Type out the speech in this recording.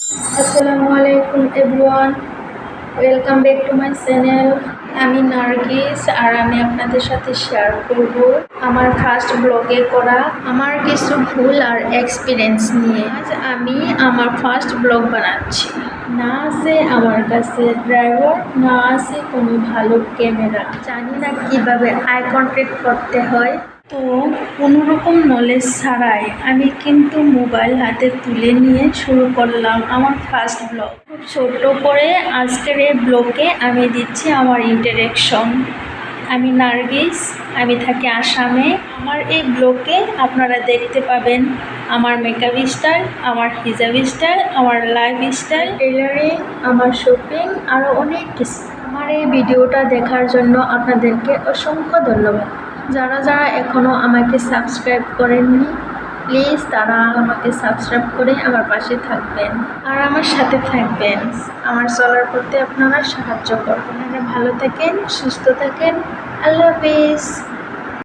আসসালামু আলাইকুম everyone, welcome back to my channel. আমি নার্গিস আর আমি আপনাদের সাথে শেয়ার করব আমার ফার্স্ট ব্লগে করা আমার কিছু ভুল আর এক্সপিরিয়েন্স নিয়ে। আজ আমি আমার ফার্স্ট ব্লগ বানাচ্ছি। না আছে আমার কাছে ড্রাইভার, না আছে কোনো ভালো ক্যামেরা, জানি না কিভাবে আই কন্ট্যাক্ট করতে হয়। তো কোনোরকম নলেজ ছাড়াই আমি কিন্তু মোবাইল হাতে তুলে নিয়ে শুরু করলাম আমার ফার্স্ট ব্লগ। খুব ছোট্ট করে আজকের এই ব্লগে আমি দিচ্ছি আমার ইন্টারেকশন। আমি নার্গিস, আমি থাকি আসামে। আমার এই ব্লগে আপনারা দেখতে পাবেন আমার মেকআপ স্টাইল, আমার হিজাব স্টাইল, আমার লাইফ স্টাইল, টেলারিং, আমার শপিং, আরও অনেক কিছু। আমার এই ভিডিওটা দেখার জন্য আপনাদেরকে অসংখ্য ধন্যবাদ। যারা যারা এখনও আমাকে সাবস্ক্রাইব করেননি, প্লিজ তারা আমাকে সাবস্ক্রাইব করে আমার পাশে থাকবেন আর আমার সাথে থাকবেন। আমার চলার পথে আপনারা সাহায্য করবেন। আপনারা ভালো থাকেন, সুস্থ থাকেন। আল্লাহ হাফিজ।